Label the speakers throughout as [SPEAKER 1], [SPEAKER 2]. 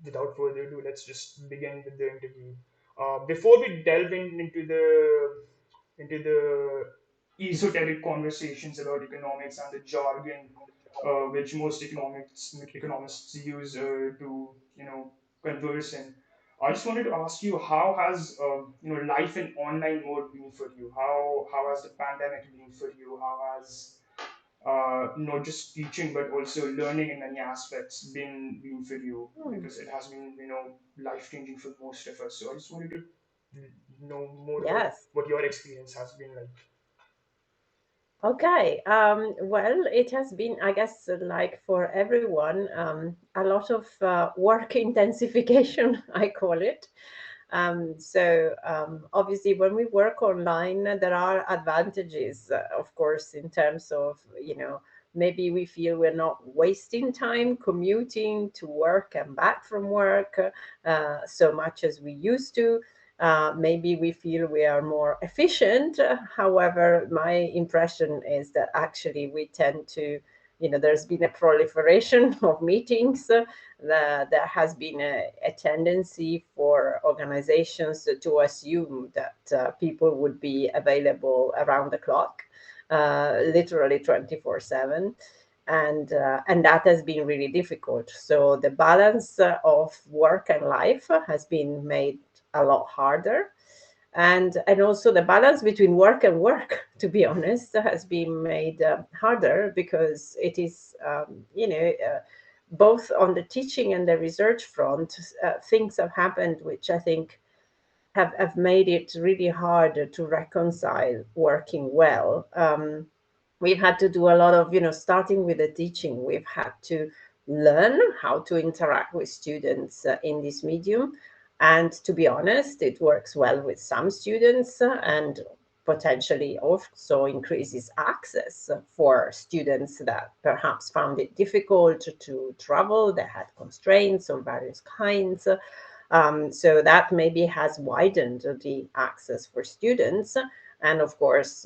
[SPEAKER 1] without further ado, let's just begin with the interview. Before we delve into the esoteric conversations about economics and the jargon which most economists use to converse in, I just wanted to ask you, how has life in online mode been for you? How has the pandemic been for you? How has not just teaching but also learning in many aspects been for you,
[SPEAKER 2] Hmm.
[SPEAKER 1] because it has been life changing for most of us. So I just wanted to know more about
[SPEAKER 2] Yes.
[SPEAKER 1] what your experience has been like.
[SPEAKER 2] Okay. Well, it has been, I guess, like for everyone, a lot of work intensification, I call it. Obviously, when we work online, there are advantages, of course, in terms of, maybe we feel we're not wasting time commuting to work and back from work so much as we used to. Maybe we feel we are more efficient. However, my impression is that actually we tend to, there's been a proliferation of meetings. There has been a tendency for organizations to assume that people would be available around the clock, literally 24/7. And that has been really difficult. So the balance of work and life has been made a lot harder, and also the balance between work and work, to be honest, has been made harder, because it is both on the teaching and the research front, things have happened which I think have made it really hard to reconcile working well. We've had to do a lot of, starting with the teaching, we've had to learn how to interact with students in this medium. And to be honest, it works well with some students, and potentially also increases access for students that perhaps found it difficult to travel, that had constraints of various kinds. So that maybe has widened the access for students. And of course,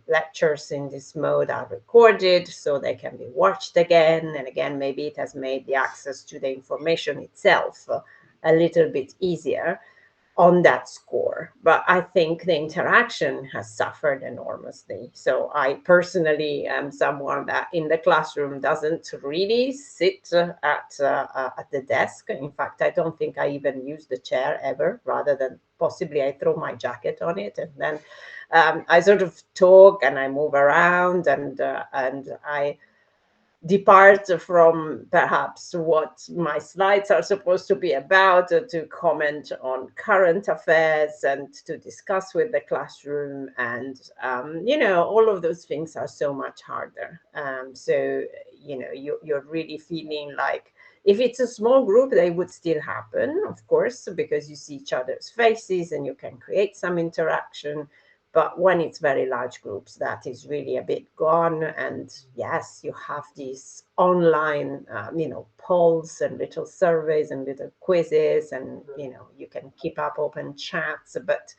[SPEAKER 2] lectures in this mode are recorded so they can be watched again and again. Maybe it has made the access to the information itself a little bit easier on that score. But I think the interaction has suffered enormously. So I personally am someone that in the classroom doesn't really sit at the desk. In fact, I don't think I even use the chair ever. Rather than possibly I throw my jacket on it, and then I sort of talk and I move around, and I depart from perhaps what my slides are supposed to be about, to comment on current affairs and to discuss with the classroom. And, all of those things are so much harder. You're really feeling like, if it's a small group, they would still happen, of course, because you see each other's faces and you can create some interaction. But when it's very large groups, that is really a bit gone. And yes, you have these online, polls and little surveys and little quizzes, and
[SPEAKER 1] Right.
[SPEAKER 2] you can keep up open chats, but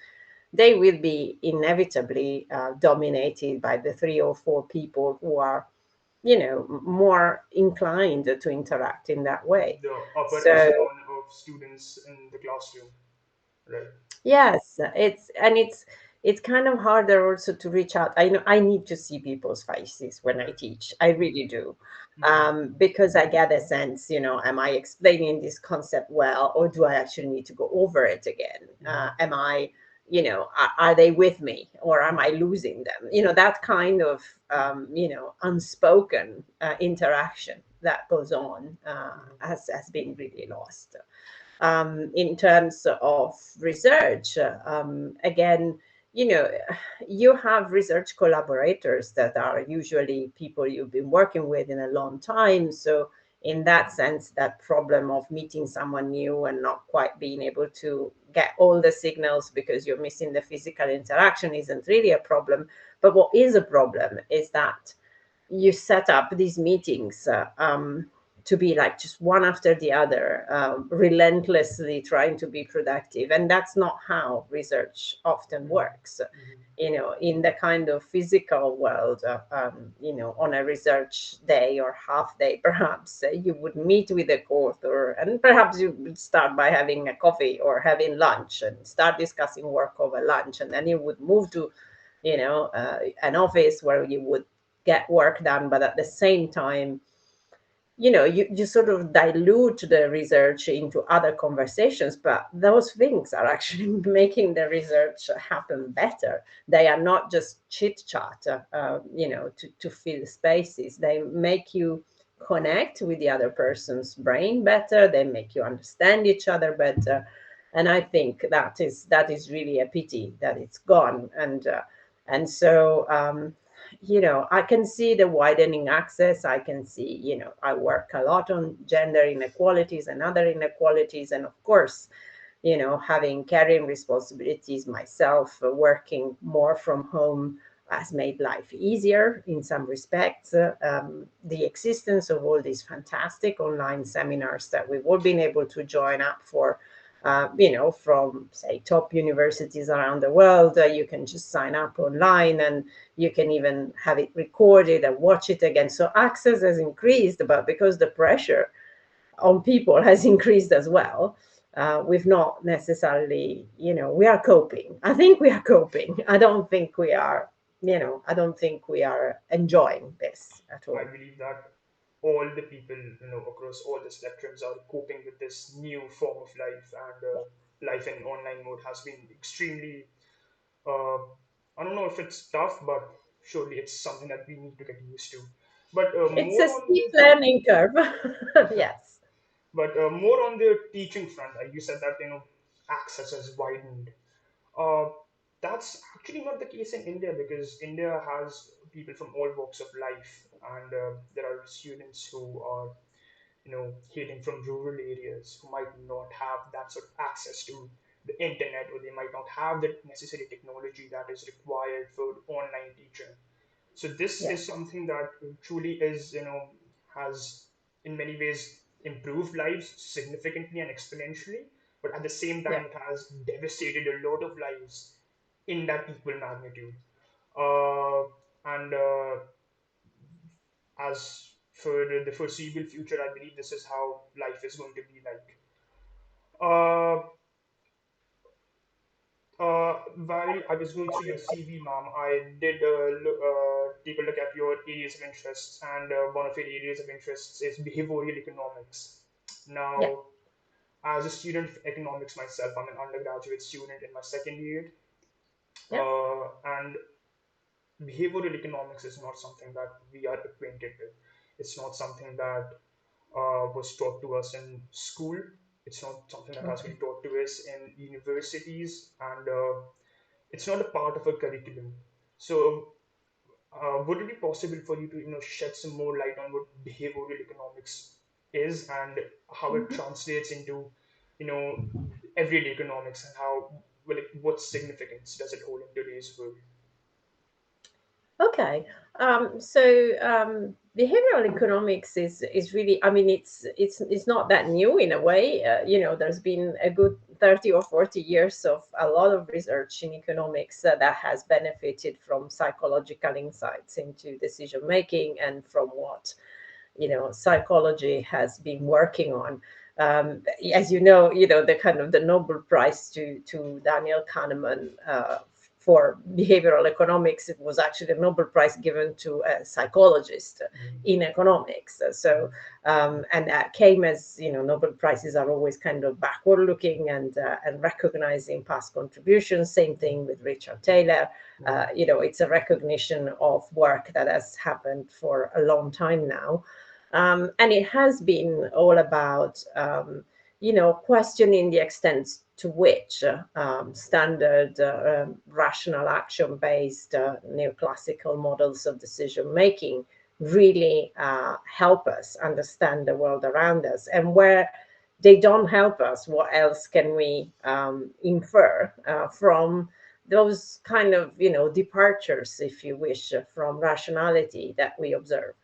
[SPEAKER 2] they will be inevitably dominated by the 3 or 4 people who are, more inclined to interact in that way.
[SPEAKER 1] The upper
[SPEAKER 2] So
[SPEAKER 1] echelon of students in the classroom. Right.
[SPEAKER 2] yes, it's kind of harder also to reach out. I know I need to see people's faces when I
[SPEAKER 1] Right.
[SPEAKER 2] teach. I really do.
[SPEAKER 1] Hmm.
[SPEAKER 2] Because I get a sense, am I explaining this concept well, or do I actually need to go over it again?
[SPEAKER 1] Hmm.
[SPEAKER 2] Am I, are they with me, or am I losing them? That kind of, unspoken interaction that goes on has been really lost. In terms of research. Again, you know, you have research collaborators that are usually people you've been working with in a long time. So, in that sense, that problem of meeting someone new and not quite being able to get all the signals because you're missing the physical interaction isn't really a problem. But what is a problem is that you set up these meetings. to be like just one after the other, relentlessly trying to be productive. And that's not how research often
[SPEAKER 1] Mhm.
[SPEAKER 2] works.
[SPEAKER 1] Mhm.
[SPEAKER 2] In the kind of physical world, on a research day or half day, perhaps you would meet with a co-author, and perhaps you would start by having a coffee or having lunch and start discussing work over lunch. And then you would move to, an office where you would get work done, but at the same time, you sort of dilute the research into other conversations, but those things are actually making the research happen better. They are not just chit chat, to fill spaces. They make you connect with the other person's brain better. They make you understand each other better. And I think that is really a pity that it's gone. And so I can see the widening access. I can see, I work a lot on gender inequalities and other inequalities. And of course, having caring responsibilities myself, working more from home has made life easier in some respects. The existence of all these fantastic online seminars that we've all been able to join up for, from say top universities around the world. You can just sign up online, and you can even have it recorded and watch it again. So access has increased, but because the pressure on people has increased as well, we've not necessarily, we are coping. I think we are coping. I don't think we are enjoying this at
[SPEAKER 1] I
[SPEAKER 2] all.
[SPEAKER 1] believe that all the people, across all the spectrums are coping with this new form of life, and life in online mode has been extremely. Uh, I don't know if it's tough, but surely it's something that we need to get used to. But
[SPEAKER 2] It's a
[SPEAKER 1] more on
[SPEAKER 2] steep
[SPEAKER 1] the
[SPEAKER 2] learning curve. Yes.
[SPEAKER 1] but more on the teaching front, you said that access has widened. Uh, that's actually not the case in India, because India has people from all walks of life, and there are students who are, hailing from rural areas, who might not have that sort of access to the internet, or they might not have the necessary technology that is required for online teaching. So this
[SPEAKER 2] Yeah.
[SPEAKER 1] is something that truly is, has in many ways improved lives significantly and exponentially, but at the same
[SPEAKER 2] Yeah.
[SPEAKER 1] time, it has devastated a lot of lives in that equal magnitude. Uh, and as for the foreseeable future, I believe this is how life is going to be like. Uh, while I was going through your CV, ma'am, I did take a look at your areas of interests, and one of your areas of interests is behavioral economics.
[SPEAKER 2] Yeah.
[SPEAKER 1] Now, as a student of economics myself, I'm an undergraduate student in my second year,
[SPEAKER 2] Yeah.
[SPEAKER 1] and behavioral economics is not something that we are acquainted with. It's not something that was taught to us in school. It's not something that has
[SPEAKER 2] Okay.
[SPEAKER 1] been taught to us in universities, and it's not a part of a curriculum. So, would it be possible for you to shed some more light on what behavioral economics is, and how it
[SPEAKER 2] Mhm.
[SPEAKER 1] translates into you know everyday economics, and how what significance does it hold in today's world?
[SPEAKER 2] Okay. Behavioral economics is really, I mean, it's not that new in a way. There's been a good 30 or 40 years of a lot of research in economics that has benefited from psychological insights into decision making, and from what psychology has been working on. As the kind of the Nobel Prize to Daniel Kahneman for behavioral economics, it was actually a Nobel Prize given to a psychologist
[SPEAKER 1] Mm,
[SPEAKER 2] in economics. So, and that came as Nobel Prizes are always kind of backward looking, and recognizing past contributions. Same thing with Richard Taylor.
[SPEAKER 1] mm,
[SPEAKER 2] It's a recognition of work that has happened for a long time now. And it has been all about, questioning the extent to which standard rational action based neoclassical models of decision making really help us understand the world around us, and where they don't help us, what else can we infer from those kind of departures, if you wish, from rationality that we observe.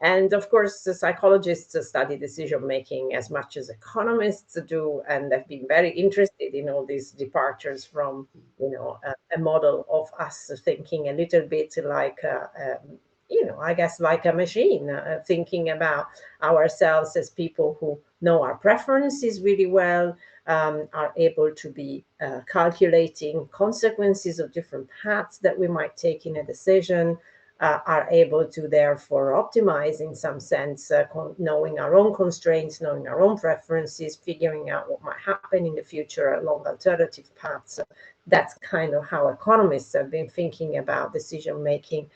[SPEAKER 2] And of course, the psychologists study decision making as much as economists do, and they've been very interested in all these departures from, a model of us thinking a little bit like, I guess like a machine, thinking about ourselves as people who know our preferences really well, are able to be calculating consequences of different paths that we might take in a decision, are able to therefore optimize in some sense, knowing our own constraints, knowing our own preferences, figuring out what might happen in the future along alternative paths. That's kind of how economists have been thinking about decision making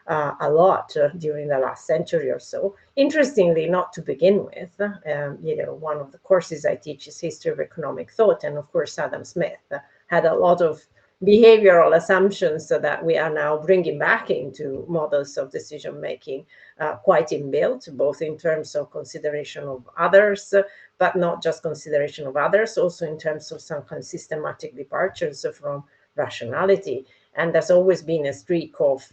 [SPEAKER 2] a lot during the last century or so. Interestingly, not to begin with, one of the courses I teach is history of economic thought, and of course Adam Smith had a lot of behavioral assumptions that we are now bringing back into models of decision making, quite inbuilt, both in terms of consideration of others, but not just consideration of others, also in terms of some kind of systematic departures from rationality. And there's always been a streak of,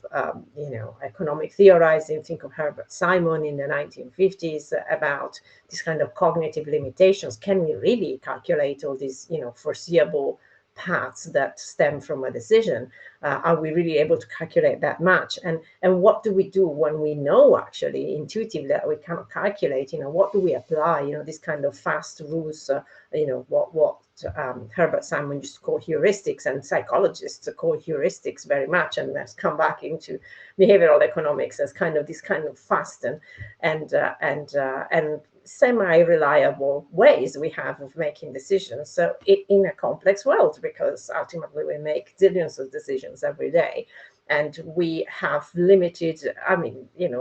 [SPEAKER 2] economic theorizing. Think of Herbert Simon in the 1950s about this kind of cognitive limitations. Can we really calculate all these, foreseeable paths that stem from a decision? Are we really able to calculate that much? And what do we do when we know actually intuitively that we cannot calculate? What do we apply? This kind of fast rules. What Herbert Simon used to call heuristics, and psychologists call heuristics very much, and that's come back into behavioral economics as kind of this kind of fast and semi-reliable ways we have of making decisions. So in a complex world, because ultimately we make zillions of decisions every day, and we have limited,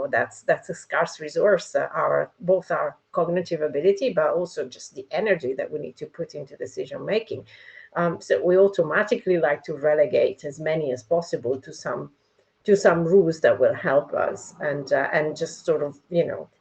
[SPEAKER 2] that's a scarce resource, our both our cognitive ability, but also just the energy that we need to put into decision making. So we automatically like to relegate as many as possible to some rules that will help us, and just sort of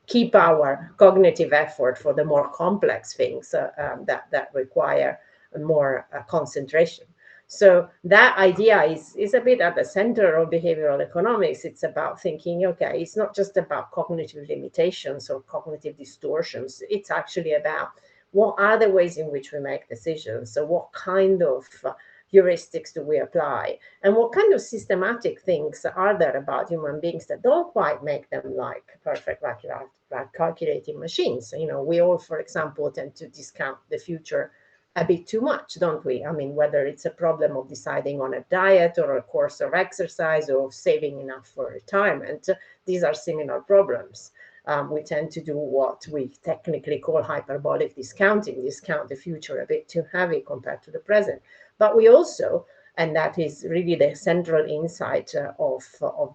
[SPEAKER 2] keep our cognitive effort for the more complex things that require more concentration. So that idea is a bit at the center of behavioral economics. It's about thinking, okay, it's not just about cognitive limitations or cognitive distortions. It's actually about what are the ways in which we make decisions. So what kind of heuristics do we apply? And what kind of systematic things are there about human beings that don't quite make them like perfect, like calculating machines? We all, for example, tend to discount the future a bit too much, don't we? I mean, whether it's a problem of deciding on a diet or a course of exercise or saving enough for retirement, these are similar problems. We tend to do what we technically call hyperbolic discounting, discount the future a bit too heavy compared to the present. But we also, and that is really the central insight of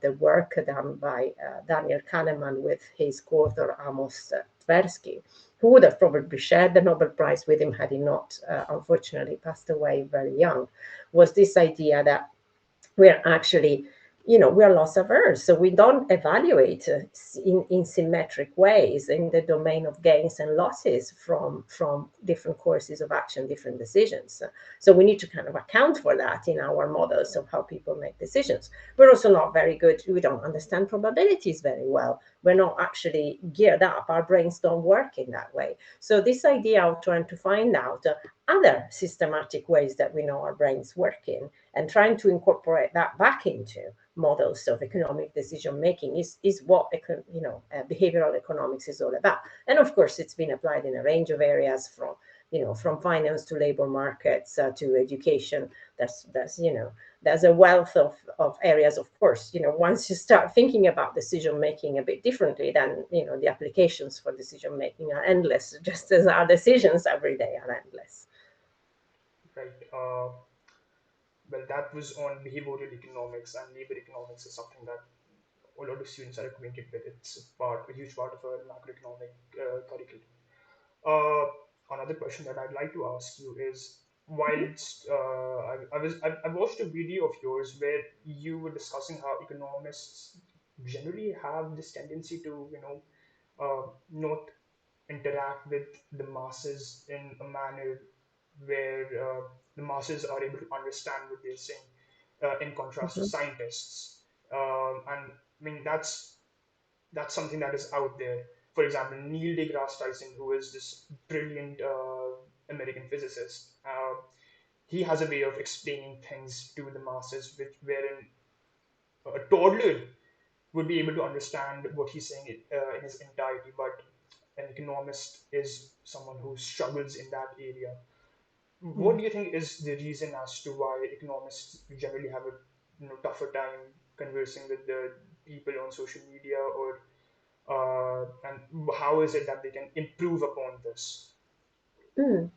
[SPEAKER 2] the work done by Daniel Kahneman with his co-author Amos Tversky, who would have probably shared the Nobel Prize with him had he not, unfortunately, passed away very young, was this idea that we're actually, we're loss averse. So we don't evaluate in symmetric ways in the domain of gains and losses from different courses of action, different decisions. So we need to kind of account for that in our models of how people make decisions. We're also not very good. We don't understand probabilities very well. We're not actually geared up. Our brains don't work in that way. So this idea of trying to find out other systematic ways that we know our brains work in, and trying to incorporate that back into models of economic decision making is what behavioral economics is all about. And of course, it's been applied in a range of areas, from finance to labor markets to education. There's a wealth of areas. Of course, once you start thinking about decision making a bit differently, then the applications for decision making are endless, just as our decisions every day are endless.
[SPEAKER 1] Right. Well, that was on behavioral economics, and labor economics is something that a lot of students are acquainted with. It's a huge part of our macroeconomic curriculum. Uh, Another question that I'd like to ask you is, whilst I watched a video of yours where you were discussing how economists generally have this tendency to, not interact with the masses in a manner where the masses are able to understand what they're saying, in contrast to
[SPEAKER 2] Mhm.
[SPEAKER 1] scientists. And I mean, that's that's something that is out there. For example, Neil deGrasse Tyson, who is this brilliant American physicist, he has a way of explaining things to the masses, wherein a toddler would be able to understand what he's saying in his entirety, but an economist is someone who struggles in that area. What
[SPEAKER 2] Mm.
[SPEAKER 1] do you think is the reason as to why economists generally have a tougher time conversing with the people on social media, or and how is it that they can improve upon this?
[SPEAKER 2] Mm.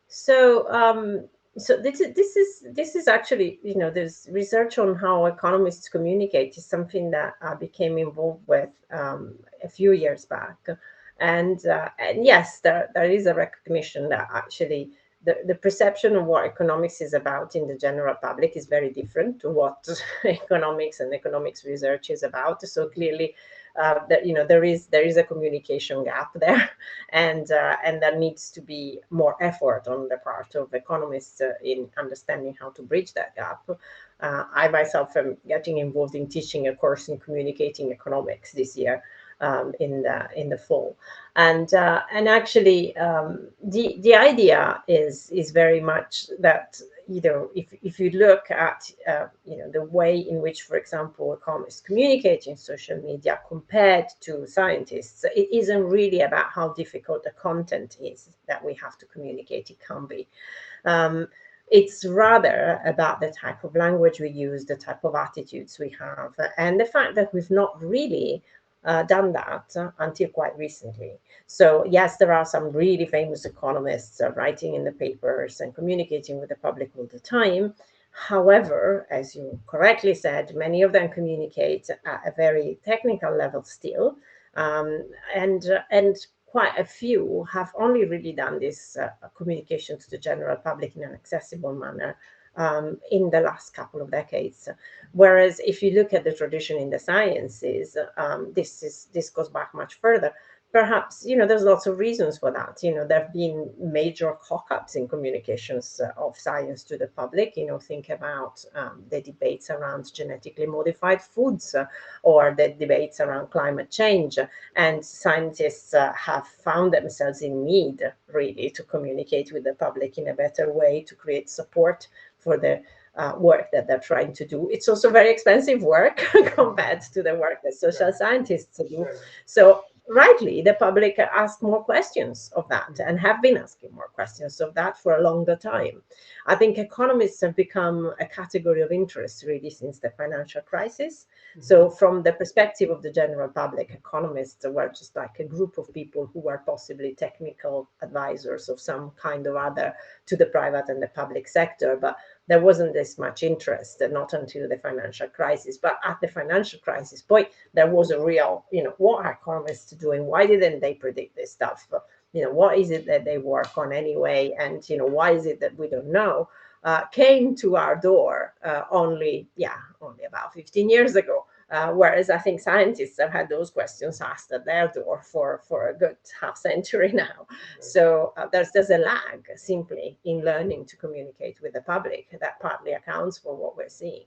[SPEAKER 2] So, so this is actually, there's research on how economists communicate is something that I became involved with a few years back, and yes, there is a recognition that actually the perception of what economics is about in the general public is very different to what economics and economics research is about. So clearly, that there is a communication gap there, and there needs to be more effort on the part of economists in understanding how to bridge that gap. I myself am getting involved in teaching a course in communicating economics this year, in the fall, and actually, the idea is very much that, if you look at the way in which, for example, economists communicate in social media compared to scientists, it isn't really about how difficult the content is that we have to communicate. It can be. Um, it's rather about the type of language we use, the type of attitudes we have, and the fact that we've not really done that until quite recently. So, yes, there are some really famous economists writing in the papers and communicating with the public all the time. However, as you correctly said, many of them communicate at a very technical level still, and quite a few have only really done this communication to the general public in an accessible manner in the last couple of decades. Whereas if you look at the tradition in the sciences, this goes back much further. Perhaps, there's lots of reasons for that. There have been major cock-ups in communications of science to the public. Think about the debates around genetically modified foods, or the debates around climate change. And scientists have found themselves in need, really, to communicate with the public in a better way, to create support for the work that they're trying to do. It's also very expensive work compared to the work that social
[SPEAKER 1] Right,
[SPEAKER 2] scientists do.
[SPEAKER 1] right.
[SPEAKER 2] So, rightly, the public ask more questions of that, and have been asking more questions of that for a longer time. I think economists have become a category of interest really since the financial crisis. So, from the perspective of the general public, economists were just like a group of people who were possibly technical advisors of some kind or other to the private and the public sector. But there wasn't this much interest, not until the financial crisis. But at the financial crisis point, there was a real, what are economists doing? Why didn't they predict this stuff? What is it that they work on anyway? And, why is it that we don't know? Came to our door only about 15 years ago. Whereas I think scientists have had those questions asked at their door for a good half century now.
[SPEAKER 1] Right.
[SPEAKER 2] So there's a lag simply in learning to communicate with the public that partly accounts for what we're seeing.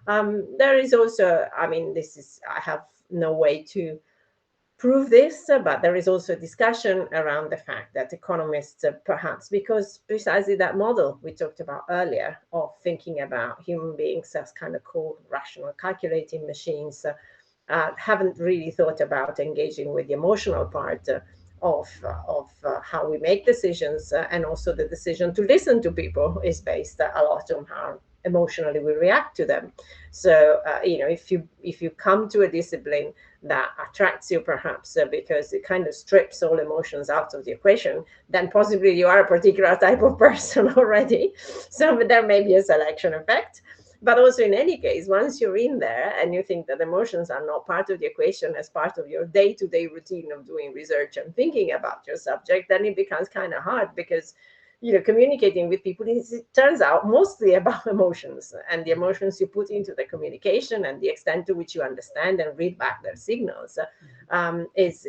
[SPEAKER 2] There is also, I mean, I have no way to prove this, but there is also a discussion around the fact that economists, perhaps because precisely that model we talked about earlier of thinking about human beings as kind of cold, rational, calculating machines, haven't really thought about engaging with the emotional part of how we make decisions, and also the decision to listen to people is based a lot on how emotionally we react to them. So, if you come to a discipline that attracts you, perhaps because it kind of strips all emotions out of the equation, then possibly you are a particular type of person already. So there may be a selection effect. But also, in any case, once you're in there and you think that emotions are not part of the equation as part of your day-to-day routine of doing research and thinking about your subject, then it becomes kind of hard, because communicating with people is, it turns out, mostly about emotions, and the emotions you put into the communication and the extent to which you understand and read back their signals is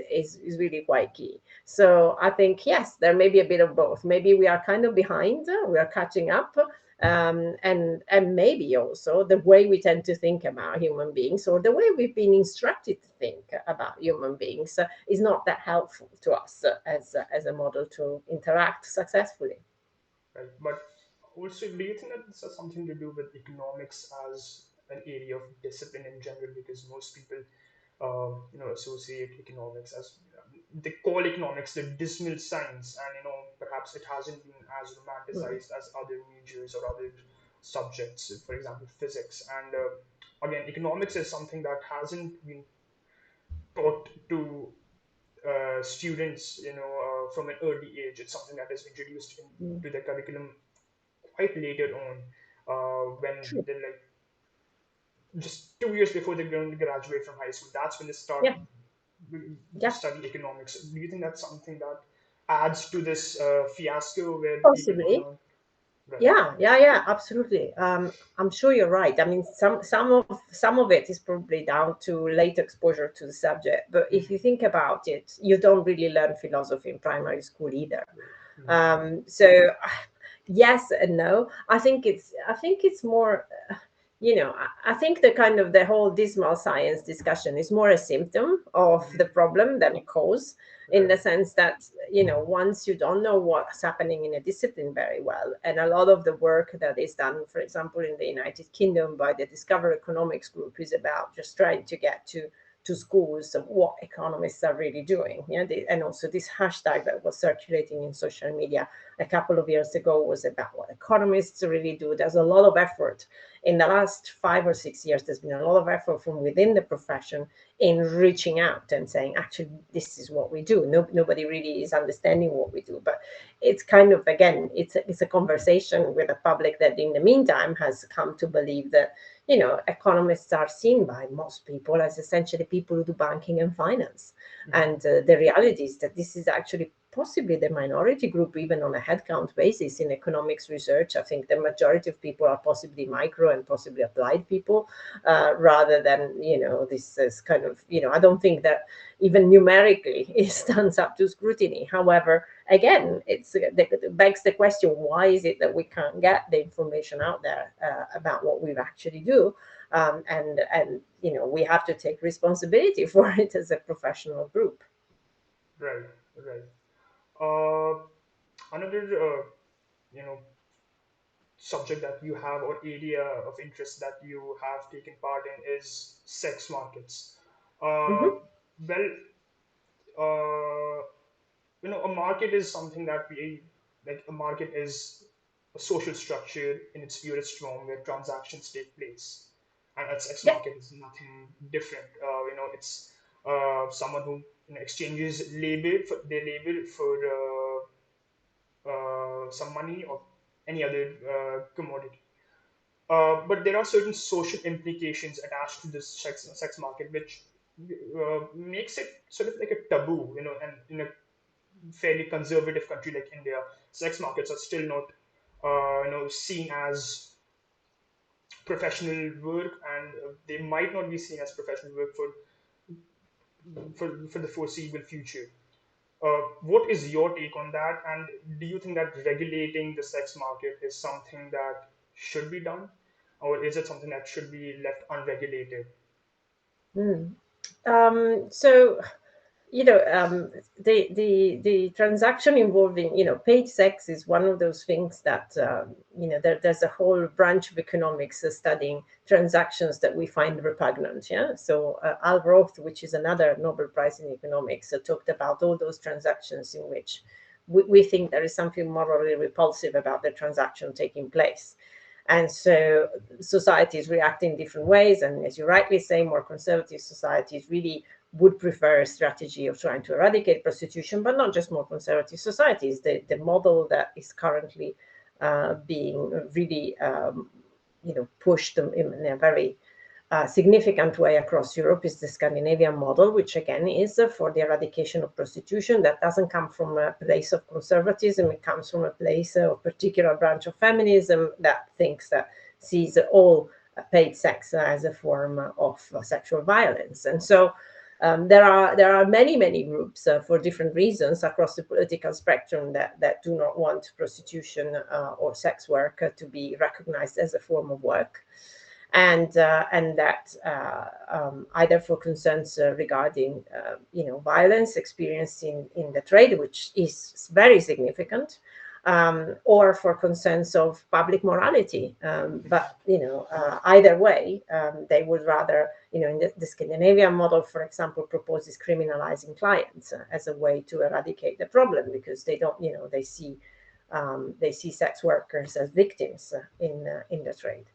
[SPEAKER 2] really quite key. So I think, yes, there may be a bit of both. Maybe we are kind of behind, we are catching up, And maybe also the way we tend to think about human beings, or the way we've been instructed to think about human beings, is not that helpful to us as a model to interact successfully.
[SPEAKER 1] Right? But also, do you think that this has something to do with economics as an area of discipline in general? Because most people, associate economics as, they call economics the dismal science, and perhaps it hasn't been as
[SPEAKER 2] Mm,
[SPEAKER 1] romanticized as other majors or other subjects, for example, physics. And again, economics is something that hasn't been taught to students, from an early age. It's something that is introduced
[SPEAKER 2] mm.
[SPEAKER 1] into the curriculum quite later on, when
[SPEAKER 2] True.
[SPEAKER 1] they're like just 2 years before they're going to graduate from high school. That's when they start
[SPEAKER 2] Yeah,
[SPEAKER 1] to
[SPEAKER 2] yeah,
[SPEAKER 1] study economics. Do you think that's something that adds to this fiasco where people don't
[SPEAKER 2] possibly.
[SPEAKER 1] learn? Right.
[SPEAKER 2] Yeah, absolutely. I'm sure you're right. I mean, some of it is probably down to late exposure to the subject. But if you
[SPEAKER 1] Mm-hmm.
[SPEAKER 2] think about it, you don't really learn philosophy in primary school either.
[SPEAKER 1] Mm-hmm.
[SPEAKER 2] So yes and no. I think it's more. I think the kind of the whole dismal science discussion is more a symptom of the
[SPEAKER 1] Mm-hmm.
[SPEAKER 2] problem than a cause, in the
[SPEAKER 1] Right.
[SPEAKER 2] sense that once you don't know what's happening in a discipline very well, and a lot of the work that is done, for example, in the United Kingdom by the Discover Economics group, is about just trying to get to schools of what economists are really doing. And also this hashtag that was circulating in social media a couple of years ago was about what economists really do. There's a lot of effort in the last 5 or 6 years. There's been a lot of effort from within the profession in reaching out and saying, actually, this is what we do. Nobody really is understanding what we do, but it's kind of, again, it's a conversation with the public that in the meantime has come to believe that economists are seen by most people as essentially people who do banking and finance.
[SPEAKER 1] Mm-hmm.
[SPEAKER 2] And the reality is that this is actually possibly the minority group, even on a headcount basis in economics research. I think the majority of people are possibly micro and possibly applied people, rather than, this is kind of, I don't think that even numerically it stands up to scrutiny. However, again, it begs the question: why is it that we can't get the information out there about what we actually do? And we have to take responsibility for it as a professional group.
[SPEAKER 1] Right. Right. Uh, Another you know subject that you have, or area of interest that you have taken part in, is sex markets. Uh,
[SPEAKER 2] Hmm.
[SPEAKER 1] well, uh, a market is something that we like. A market is a social structure in its purest form where transactions take place, and a sex
[SPEAKER 2] Yeah.
[SPEAKER 1] market is nothing different. It's someone who exchanges their labor for some money or any other commodity. But there are certain social implications attached to this sex market, which makes it sort of like a taboo, and in a fairly conservative country like India, sex markets are still not, seen as professional work, and they might not be seen as professional work for the foreseeable future. What is your take on that? And do you think that regulating the sex market is something that should be done, or is it something that should be left unregulated?
[SPEAKER 2] Mm. So the transaction involving paid sex is one of those things that there's a whole branch of economics studying transactions that we find repugnant. Yeah. So Al Roth, which is another Nobel Prize in economics, talked about all those transactions in which we think there is something morally repulsive about the transaction taking place. And so societies react in different ways. And as you rightly say, more conservative societies really would prefer a strategy of trying to eradicate prostitution, but not just more conservative societies. The model that is currently being really pushed in a very significant way across Europe is the Scandinavian model, which again is for the eradication of prostitution. That doesn't come from a place of conservatism, it comes from a place of particular branch of feminism that thinks that sees all paid sex as a form of sexual violence. And so There are many groups for different reasons across the political spectrum that do not want prostitution or sex work to be recognized as a form of work, and that either for concerns regarding violence experienced in the trade, which is very significant, or for concerns of public morality. But either way, they would rather, in the Scandinavian model, for example, proposes criminalizing clients as a way to eradicate the problem, because they don't, they see sex workers as victims in the trade.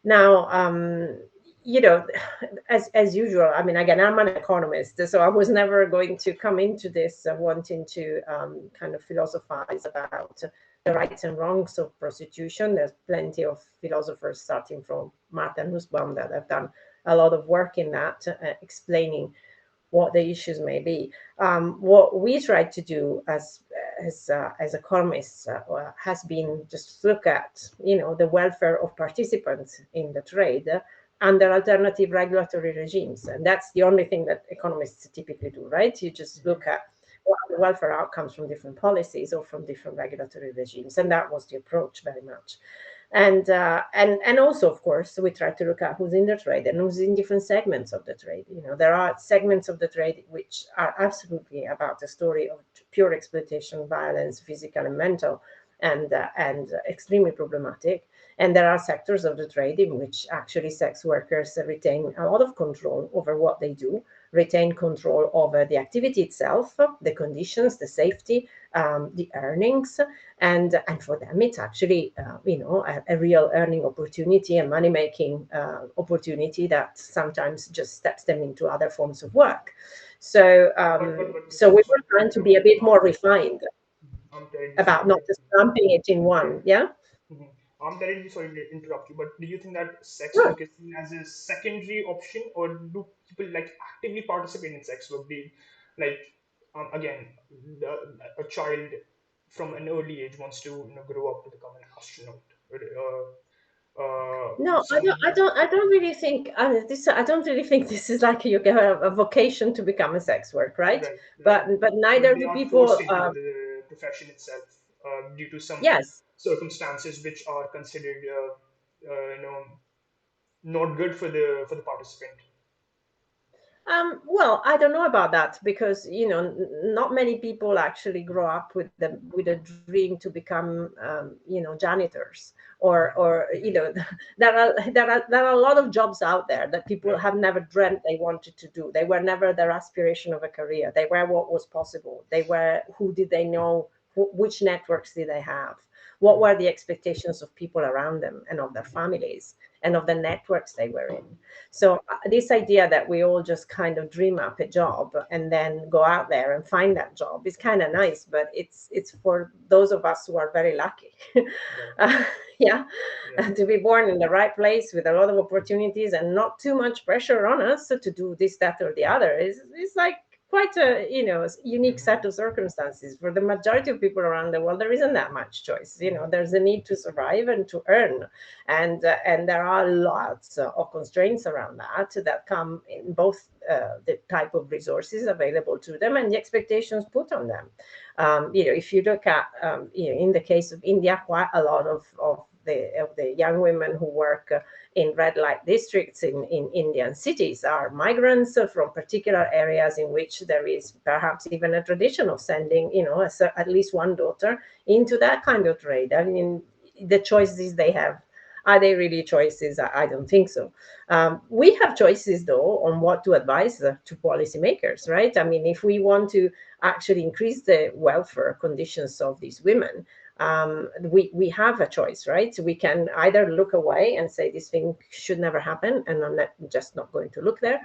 [SPEAKER 2] Now, you know, as usual, I mean, again, I'm an economist, so I was never going to come into this wanting to kind of philosophize about the rights and wrongs of prostitution. There's plenty of philosophers, starting from Martin Nussbaum, that have done a lot of work in that, explaining what the issues may be. What we try to do as economists has been just look at the welfare of participants in the trade under alternative regulatory regimes, and that's the only thing that economists typically do, right? You just look at what are the welfare outcomes from different policies or from different regulatory regimes, and that was the approach very much. And also, of course, we try to look at who's in the trade and who's in different segments of the trade. There are segments of the trade which are absolutely about the story of pure exploitation, violence, physical and mental, and extremely problematic. And there are sectors of the trade in which actually sex workers retain a lot of control over what they do, retain control over the activity itself, the conditions, the safety, the earnings, and for them it's actually a real earning opportunity, a money making opportunity that sometimes just steps them into other forms of work. So so we
[SPEAKER 1] Sorry
[SPEAKER 2] were
[SPEAKER 1] to
[SPEAKER 2] trying to be a
[SPEAKER 1] interrupt.
[SPEAKER 2] bit more refined
[SPEAKER 1] I'm terribly sorry
[SPEAKER 2] about
[SPEAKER 1] to
[SPEAKER 2] not just
[SPEAKER 1] interrupt.
[SPEAKER 2] lumping it in one. Yeah.
[SPEAKER 1] Mhm. I'm terribly sorry to interrupt you, but do you think that sex
[SPEAKER 2] Sure.
[SPEAKER 1] work is seen as a secondary option, or do people like actively participate in sex work? They like again, a child from an early age wants to grow up to become an astronaut, or
[SPEAKER 2] No, I don't.
[SPEAKER 1] someone
[SPEAKER 2] I don't. I don't really think this. I don't really think this is like you get a vocation to become a sex work, right?
[SPEAKER 1] right, right,
[SPEAKER 2] But
[SPEAKER 1] but
[SPEAKER 2] neither
[SPEAKER 1] they
[SPEAKER 2] do
[SPEAKER 1] are forced
[SPEAKER 2] people.
[SPEAKER 1] into the profession itself due to some
[SPEAKER 2] Yes.
[SPEAKER 1] circumstances which are considered not good for the participant.
[SPEAKER 2] Well, I don't know about that, because not many people actually grow up with a dream to become janitors, or there are a lot of jobs out there that people
[SPEAKER 1] Right.
[SPEAKER 2] have never dreamt they wanted to do. They were never their aspiration of a career. They were what was possible. They were who did they know, which networks did they have, what were the expectations of people around them and of their families and of the networks they were in. So this idea that we all just kind of dream up a job and then go out there and find that job is kind of nice, but it's for those of us who are very lucky.
[SPEAKER 1] Right.
[SPEAKER 2] uh, yeah,
[SPEAKER 1] Yeah.
[SPEAKER 2] to be born in the right place with a lot of opportunities and not too much pressure on us to do this, that, or the other is like quite a unique set of circumstances. For the majority of people around the world, there isn't that much choice. There's a need to survive and to earn, and there are lots of constraints around that come in both the type of resources available to them and the expectations put on them. If you look at in the case of India, quite a lot of the young women who work in red light districts in Indian cities are migrants from particular areas in which there is perhaps even a tradition of sending at least one daughter into that kind of trade. I mean, the choices they have, are they really choices? I don't think so. We have choices, though, on what to advise to policymakers, right? I mean, if we want to actually increase the welfare conditions of these women, we have a choice, right? So we can either look away and say this thing should never happen, and I'm just not going to look there.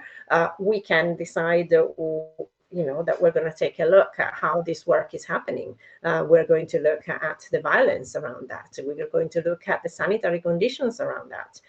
[SPEAKER 2] We can decide, that we're going to take a look at how this work is happening. We're going to look at the violence around that. We're going to look at the sanitary conditions around that.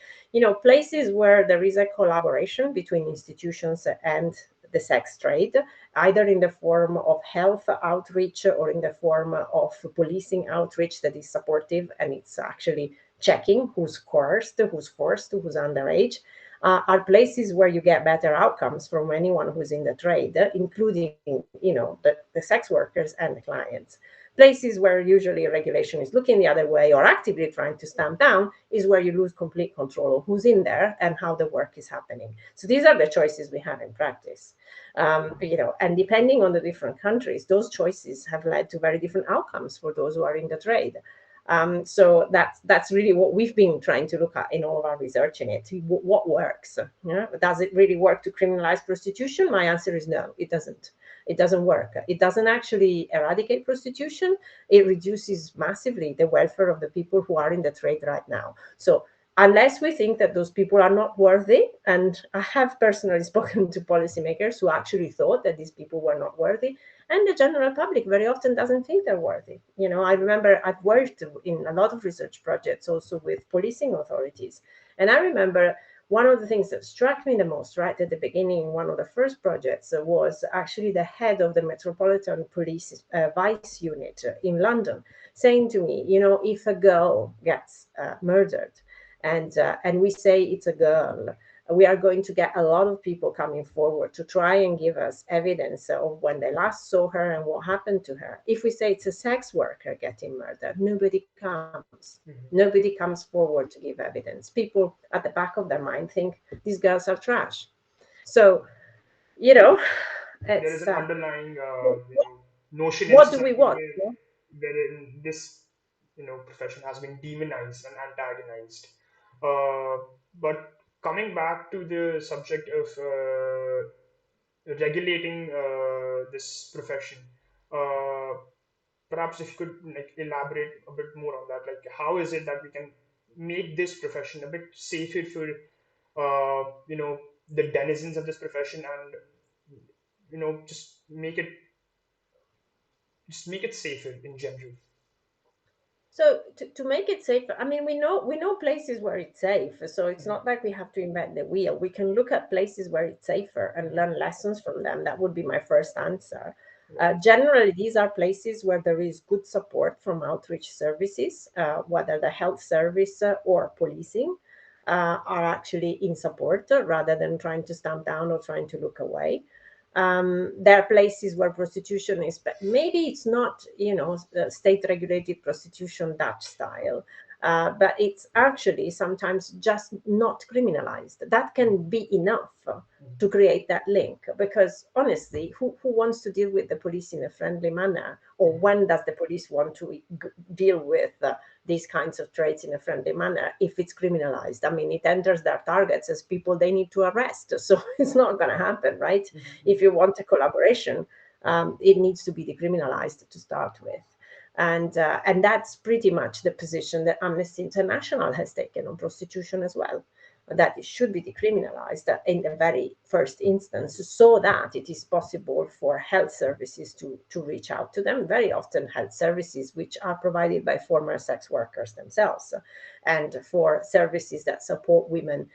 [SPEAKER 2] Places where there is a collaboration between institutions and the sex trade, either in the form of health outreach or in the form of policing outreach that is supportive and it's actually checking who's coerced, who's forced, who's underage. are places where you get better outcomes from anyone who's in the trade, including, the sex workers and the clients. Places where usually regulation is looking the other way or actively trying to stamp down is where you lose complete control of who's in there and how the work is happening. So these are the choices we have in practice. And depending on the different countries, those choices have led to very different outcomes for those who are in the trade. So that's really what we've been trying to look at in all of our research in it. What works? Yeah? Does it really work to criminalize prostitution? My answer is no, it doesn't. It doesn't work. It doesn't actually eradicate prostitution. It reduces massively the welfare of the people who are in the trade right now. So unless we think that those people are not worthy, and I have personally spoken to policymakers who actually thought that these people were not worthy, and the general public very often doesn't think they're worthy. I remember I've worked in a lot of research projects also with policing authorities, and I remember one of the things that struck me the most right at the beginning, one of the first projects, was actually the head of the Metropolitan Police Vice Unit in London saying to me, if a girl gets murdered, and we say it's a girl, we are going to get a lot of people coming forward to try and give us evidence of when they last saw her and what happened to her. If we say it's a sex worker getting murdered, nobody comes.
[SPEAKER 1] Mhm.
[SPEAKER 2] Nobody comes forward to give evidence. People at the back of their mind think these girls are trash. So, you know,
[SPEAKER 1] There is
[SPEAKER 2] it's
[SPEAKER 1] an underlying, notion in
[SPEAKER 2] what do we
[SPEAKER 1] society
[SPEAKER 2] want?
[SPEAKER 1] wherein this, profession has been demonized and antagonized. Uh, but coming back to the subject of regulating this profession, uh, perhaps if you could like elaborate a bit more on that, like how is it that we can make this profession a bit safer for the denizens of this profession, and just make it safer in general.
[SPEAKER 2] So to make it safer, I mean, we know places where it's safe. So it's
[SPEAKER 1] Mhm.
[SPEAKER 2] not like we have to invent the wheel. We can look at places where it's safer and
[SPEAKER 1] Mhm.
[SPEAKER 2] learn lessons from them. That would be my first answer.
[SPEAKER 1] Right.
[SPEAKER 2] Generally, these are places where there is good support from outreach services, whether the health service or policing are actually in support rather than trying to stamp down or trying to look away. There are places where prostitution is, but maybe it's not, state regulated prostitution Dutch style, but it's actually sometimes just not criminalized. That can be enough to
[SPEAKER 1] Mhm.
[SPEAKER 2] create that link, because honestly, who wants to deal with the police in a friendly manner, or
[SPEAKER 1] Mhm.
[SPEAKER 2] when does the police want to deal with these kinds of traits in a friendly manner if it's criminalized? I mean, it enters their targets as people they need to arrest, so it's not going to happen, right? If
[SPEAKER 1] Mhm.
[SPEAKER 2] you want a collaboration, it needs to be decriminalized to start with. And that's pretty much the position that Amnesty International has taken on prostitution as well, that it should be decriminalized in the very first instance, so that it is possible for health services to reach out to them. Very often, health services which are provided by former sex workers themselves, and for services that support women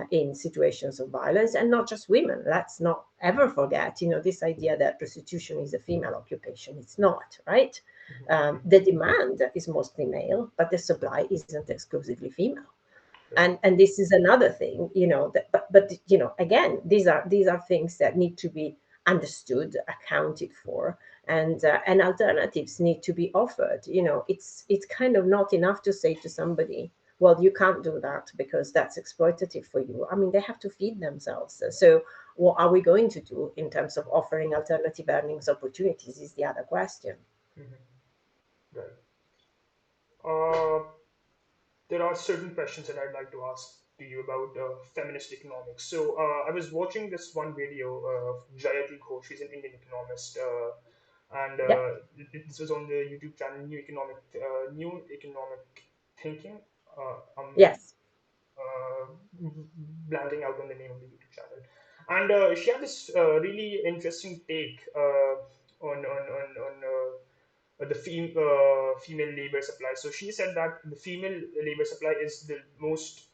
[SPEAKER 2] in situations of violence, and not just women. Let's not ever forget, this idea that prostitution is a female occupation. It's not, right?
[SPEAKER 1] Mhm.
[SPEAKER 2] The demand is mostly male, but the supply isn't exclusively female.
[SPEAKER 1] Right.
[SPEAKER 2] And this is another thing, but again, these are things that need to be understood, accounted for, and alternatives need to be offered. It's kind of not enough to say to somebody, well, you can't do that because that's exploitative for you. I mean, they have to feed themselves. So what are we going to do in terms of offering alternative earnings opportunities is the other question.
[SPEAKER 1] Mhm. Right. Uh, there are certain questions that I'd like to ask to you about feminist economics. So I was watching this one video of Jayati Ghosh. She's an Indian economist, and
[SPEAKER 2] Yeah.
[SPEAKER 1] this was on the YouTube channel New Economic Thinking. I'm
[SPEAKER 2] Yes.
[SPEAKER 1] blanking out on the name of the YouTube channel, and she had this really interesting take on the female labor supply. So she said that the female labor supply is the most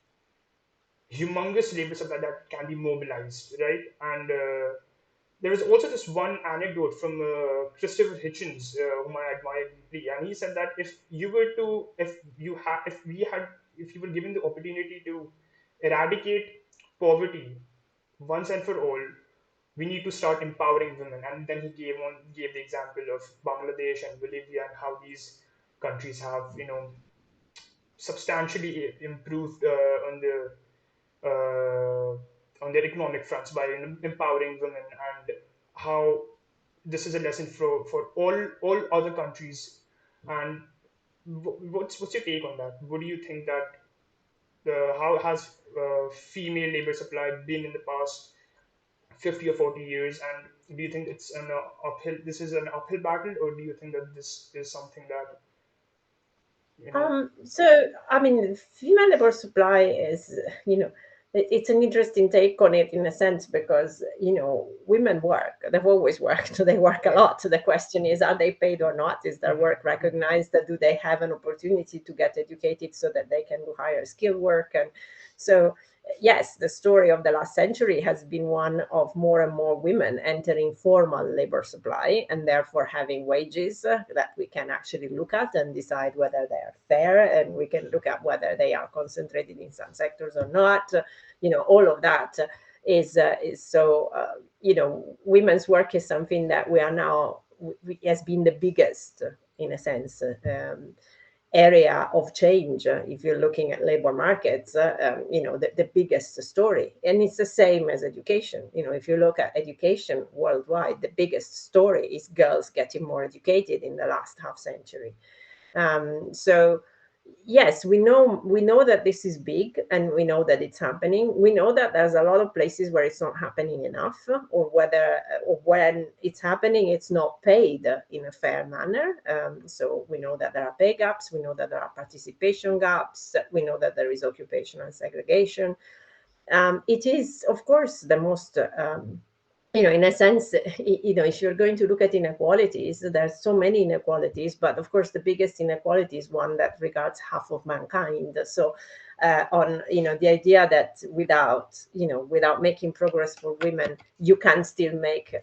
[SPEAKER 1] humongous labor supply that can be mobilized, right? And there was also this one anecdote from Christopher Hitchens, whom I admire deeply, and he said that if you were given the opportunity to eradicate poverty once and for all. We need to start empowering women. And then he gave the example of Bangladesh and Bolivia and how these countries have, substantially improved on their economic fronts by empowering women, and how this is a lesson for all other countries. And what's your take on that? What do you think that how has female labor supply been in the past 50 or 40 years, and do you think it's an uphill this is an uphill battle, or do you think that this is something that you know
[SPEAKER 2] So, I mean, female labor supply is, it's an interesting take on it in a sense because, women work. They've always worked. They work a
[SPEAKER 1] right?
[SPEAKER 2] lot. So the question is, are they paid or not? Is their
[SPEAKER 1] Mhm.
[SPEAKER 2] work recognized? Do they have an opportunity to get educated so that they can do higher skill work? And so, yes, the story of the last century has been one of more and more women entering formal labor supply and therefore having wages that we can actually look at and decide whether they are fair, and we can look at whether they are concentrated in some sectors or not. All of that is so. Women's work is something that we are now has been the biggest, in a sense. Area of change, if you're looking at labor markets, the biggest story. And it's the same as education. If you look at education worldwide, the biggest story is girls getting more educated in the last half century. So yes, we know that this is big, and we know that it's happening. We know that there's a lot of places where it's not happening enough, or whether or when it's happening, it's not paid in a fair manner. So we know that there are pay gaps. We know that there are participation gaps. We know that there is occupational segregation. It is, of course, the most in a sense, if you're going to look at inequalities, there's so many inequalities, but of course, the biggest inequality is one that regards half of mankind. So, on the idea that without making progress for women, you can still make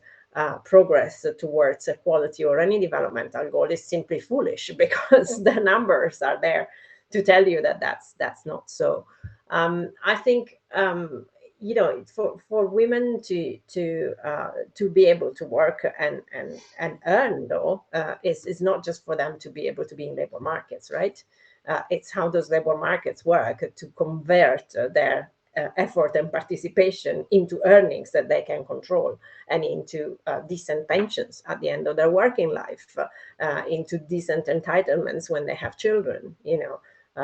[SPEAKER 2] progress towards equality or any developmental goal is simply foolish because the numbers are there to tell you that that's not so. I think for women to be able to work and earn, though, is not just for them to be able to be in labor markets, right? It's how those labor markets work to convert their effort and participation into earnings that they can control, and into decent pensions at the end of their working life, into decent entitlements when they have children.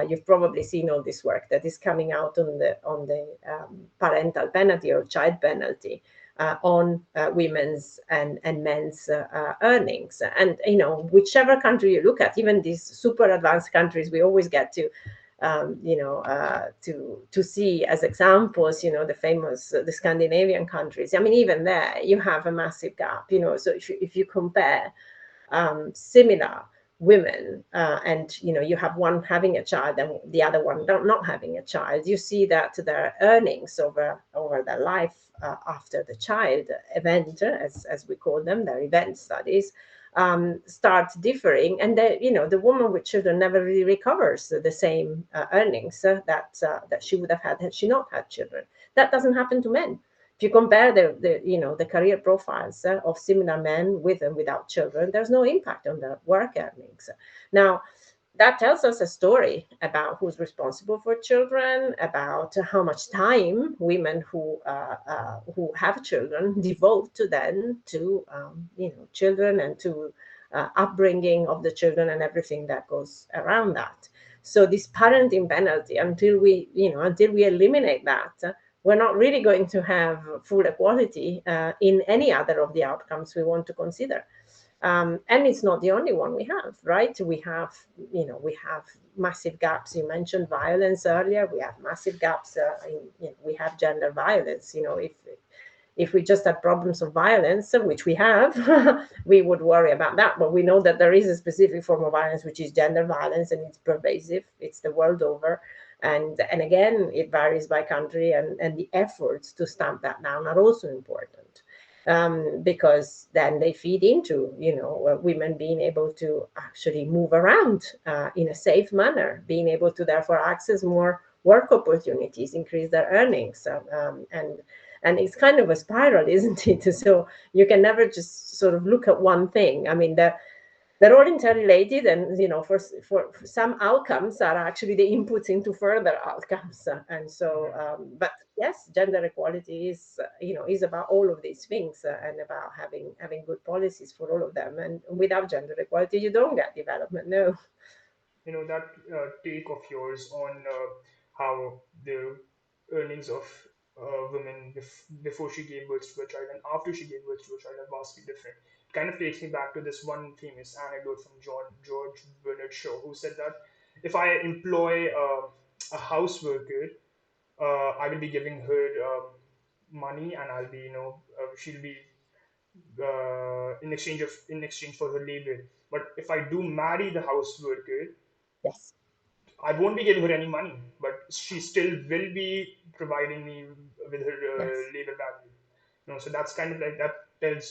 [SPEAKER 2] You've probably seen all this work that is coming out on the parental penalty or child penalty on women's and men's earnings. And whichever country you look at, even these super advanced countries, we always get to see as examples, the Scandinavian countries. I mean, even there, you have a massive gap. So if you compare similar women, and you have one having a child and the other one not having a child, you see that their earnings over their life after the child event, as we call them, their event studies, start differing, and the woman with children never really recovers the same earnings that she would have had she not had children. That doesn't happen to men. If you compare the career profiles of similar men with and without children, there's no impact on their work earnings. Now, that tells us a story about who's responsible for children, about how much time women who have children devote to them, to children, and to upbringing of the children and everything that goes around that. So this parenting penalty, until we eliminate that, we're not really going to have full equality in any other of the outcomes we want to consider. And it's not the only one we have, right? We have massive gaps. You mentioned violence earlier. We have massive gaps. We have gender violence. If we just had problems of violence, which we have, we would worry about that. But we know that there is a specific form of violence, which is gender violence, and it's pervasive. It's the world over. And again, it varies by country, and the efforts to stamp that down are also important. Because then they feed into women being able to actually move around in a safe manner, being able to therefore access more work opportunities, increase their earnings, and it's kind of a spiral, isn't it? So you can never just sort of look at one thing. I mean, they're all interrelated, and for some outcomes are actually the inputs into further outcomes. And so
[SPEAKER 1] Mhm.
[SPEAKER 2] but yes, gender equality is is about all of these things, and about having good policies for all of them. And without gender equality, you don't get development. No.
[SPEAKER 1] That take of yours on how the earnings of women before she gave birth to a child and after she gave birth to a child are vastly different. It kind of takes me back to this one famous anecdote from George Bernard Shaw, who said that if I employ a house worker, I will be giving her money, and I'll be, she'll be in exchange for her labor. But if I do marry the house worker,
[SPEAKER 2] Yes.
[SPEAKER 1] I won't be giving her any money, but she still will be providing me with her
[SPEAKER 2] Yes.
[SPEAKER 1] labor value. So that's kind of like that tells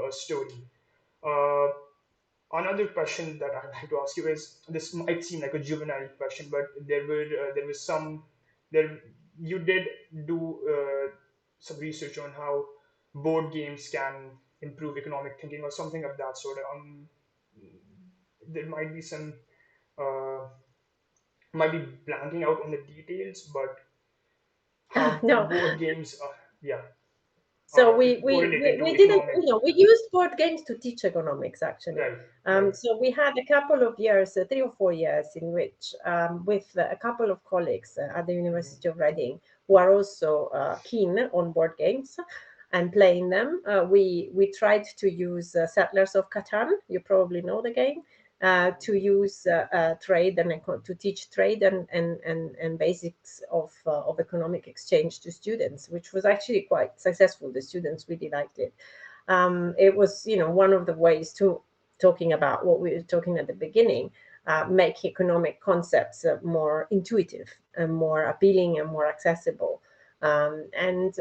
[SPEAKER 1] a story. Uh, Another question that I'd like to ask you is, this might seem like a juvenile question, but there was some there you did do some research on how board games can improve economic thinking or something of that sort. There might be some uh, might be blanking out on the details, but how
[SPEAKER 2] No.
[SPEAKER 1] board games yeah,
[SPEAKER 2] So
[SPEAKER 1] are correlated to
[SPEAKER 2] we didn't,
[SPEAKER 1] economic.
[SPEAKER 2] we used board games to teach economics, actually.
[SPEAKER 1] Right, right.
[SPEAKER 2] So we had a couple of years, 3 or 4 years, in which, with a couple of colleagues at the
[SPEAKER 1] Hmm.
[SPEAKER 2] University of Reading, who are also keen on board games and playing them, we tried to use Settlers of Catan. You probably know the game. To use trade and to teach trade and basics of economic exchange to students, which was actually quite successful. The students really liked it. It was, one of the ways to talking about what we were talking at the beginning, make economic concepts more intuitive and more appealing and more accessible. And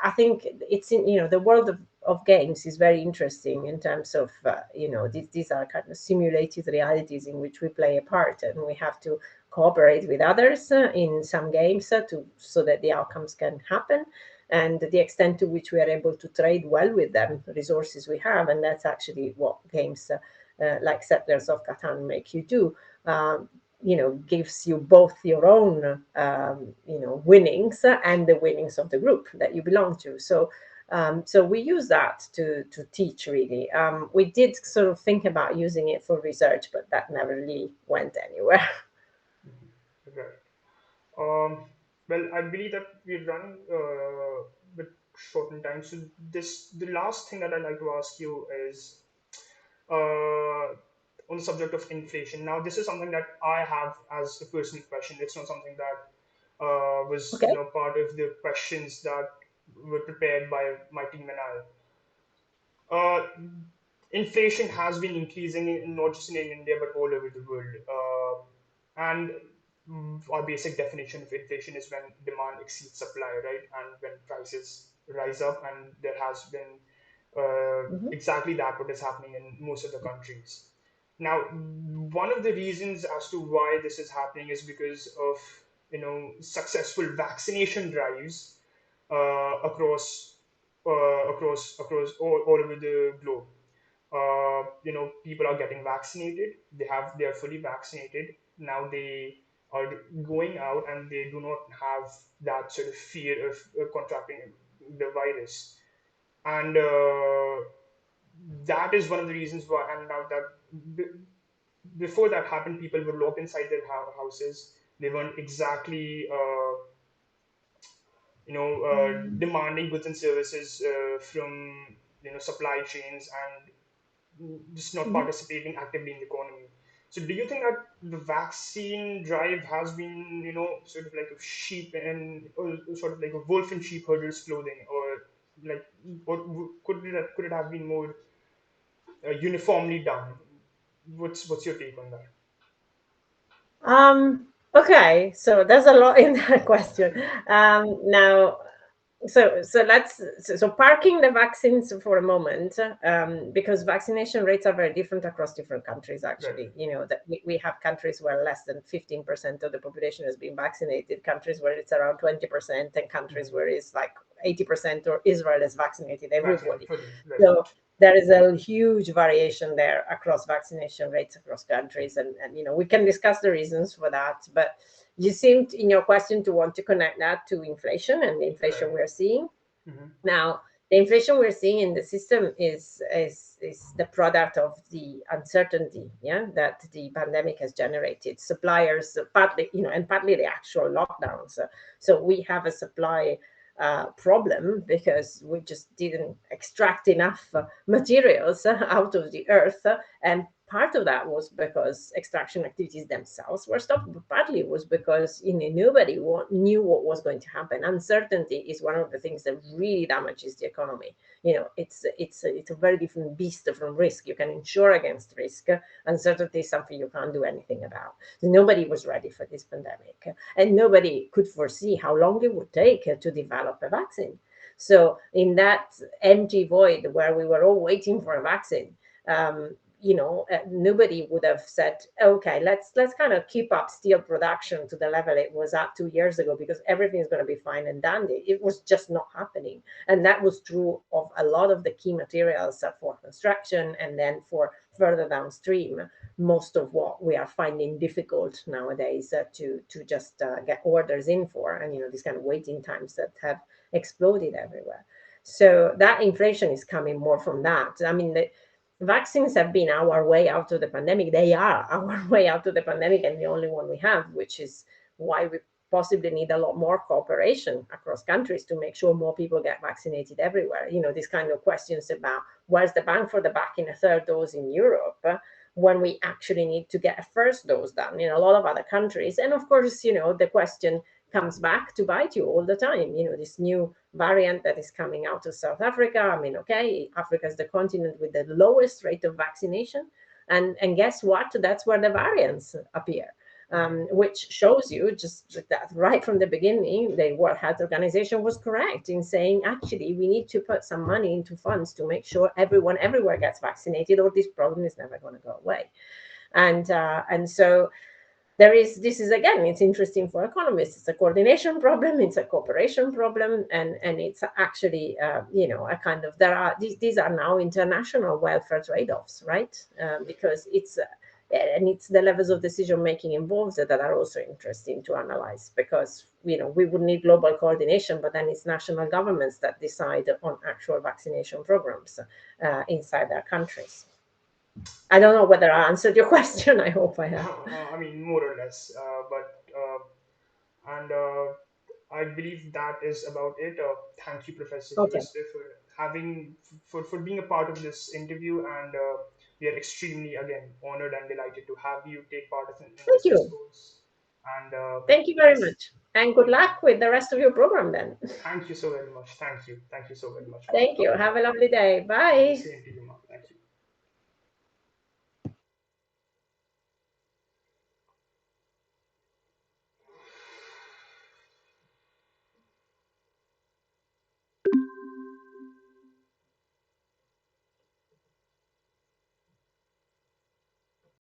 [SPEAKER 2] I think it's in, the world of games is very interesting in terms of, these are kind of simulated realities in which we play a part, and we have to cooperate with others in some games so that the outcomes can happen, and the extent to which we are able to trade well with them, the resources we have. And that's actually what games like Settlers of Catan make you do. Gives you both your own, winnings and the winnings of the group that you belong to. So we use that to teach, really. We did sort of think about using it for research, but that never really went anywhere.
[SPEAKER 1] Hmm. Right. Um, well, I believe that we're running with short in time. So the last thing that I'd like to ask you is on the subject of inflation. Now, this is something that I have as a personal question. It's not something that was,
[SPEAKER 2] Okay.
[SPEAKER 1] part of the questions that were prepared by my team and I. Uh, Inflation has been increasing, not just in India but all over the world. And our basic definition of inflation is when demand exceeds supply, right? And when prices rise up, and there has been
[SPEAKER 2] Mhm.
[SPEAKER 1] exactly that what is happening in most of the countries. Now, one of the reasons as to why this is happening is because of successful vaccination drives across all over the globe. People are getting vaccinated. They are fully vaccinated now. They are going out, and they do not have that sort of fear of contracting the virus. And that is one of the reasons why. And now that b- before that happened, people were locked inside their houses. They weren't exactly demanding goods and services from supply chains, and just not
[SPEAKER 2] Mhm.
[SPEAKER 1] participating actively in the economy. So do you think that the vaccine drive has been, sort of like a sheep and or sort of like a wolf in sheep herders clothing, or like, or could it have been more uniformly done? What's your take on that?
[SPEAKER 2] Okay, so there's a lot in that question. Now, So parking the vaccines for a moment, because vaccination rates are very different across different countries.
[SPEAKER 1] Right.
[SPEAKER 2] Actually, that we have countries where less than 15% of the population has been vaccinated, countries where it's around 20%, and countries
[SPEAKER 1] Mm-hmm.
[SPEAKER 2] where it's like 80%, or Israel has vaccinated
[SPEAKER 1] Vaccinated
[SPEAKER 2] everybody.
[SPEAKER 1] fully. Right.
[SPEAKER 2] So there is a huge variation there across vaccination rates across countries, and we can discuss the reasons for that. But you seemed in your question to want to connect that to inflation and the inflation
[SPEAKER 1] Right.
[SPEAKER 2] we're seeing.
[SPEAKER 1] Mm-hmm.
[SPEAKER 2] Now, the inflation we're seeing in the system is the product of the uncertainty, yeah, that the pandemic has generated. Suppliers, partly, and partly the actual lockdowns. So we have a supply problem because we just didn't extract enough materials out of the earth, and part of that was because extraction activities themselves were stopped, but partly was because nobody knew what was going to happen. Uncertainty is one of the things that really damages the economy. It's a very different beast from risk. You can insure against risk. Uncertainty is something you can't do anything about. Nobody was ready for this pandemic, and nobody could foresee how long it would take to develop a vaccine. So in that empty void where we were all waiting for a vaccine, nobody would have said, okay, let's kind of keep up steel production to the level it was at 2 years ago, because everything's going to be fine and dandy. It was just not happening. And that was true of a lot of the key materials for construction, and then for further downstream, most of what we are finding difficult nowadays to just get orders in for, and these kind of waiting times that have exploded everywhere. So that inflation is coming more from that. I mean, the vaccines have been our way out of the pandemic. They are our way out of the pandemic, and the only one we have, which is why we possibly need a lot more cooperation across countries to make sure more people get vaccinated everywhere. These kind of questions about where's the bang for the buck in a third dose in Europe, when we actually need to get a first dose done in a lot of other countries. And of course, the question comes back to bite you all the time. This new variant that is coming out of South Africa. I mean, okay, Africa is the continent with the lowest rate of vaccination. And guess what? That's where the variants appear.
[SPEAKER 1] Mm-hmm.
[SPEAKER 2] Which shows you just that right from the beginning, the World Health Organization was correct in saying, actually, we need to put some money into funds to make sure everyone everywhere gets vaccinated, or this problem is never going to go away. And so this is, again, it's interesting for economists. It's a coordination problem, it's a cooperation problem, and it's actually a kind of, these are now international welfare trade-offs, right? Because it's the levels of decision making involved that are also interesting to analyze, because we would need global coordination, but then it's national governments that decide on actual vaccination programs inside their countries. I don't know whether I answered your question. I hope I have.
[SPEAKER 1] I mean, more or less. And I believe that is about it. Thank you, Professor
[SPEAKER 2] Okay.
[SPEAKER 1] Giuste, for for being a part of this interview, and we are extremely, again, honored and delighted to have you take part in
[SPEAKER 2] Thank
[SPEAKER 1] this
[SPEAKER 2] you.
[SPEAKER 1] discourse. And
[SPEAKER 2] Thank you very
[SPEAKER 1] yes,
[SPEAKER 2] much. And good
[SPEAKER 1] thank you,
[SPEAKER 2] luck with the rest of your program then.
[SPEAKER 1] thank you so very much. Thank you so very much, ma'am.
[SPEAKER 2] Thank you. Have a lovely day.
[SPEAKER 1] The
[SPEAKER 2] Bye.
[SPEAKER 1] same to you, ma'am. Thank you.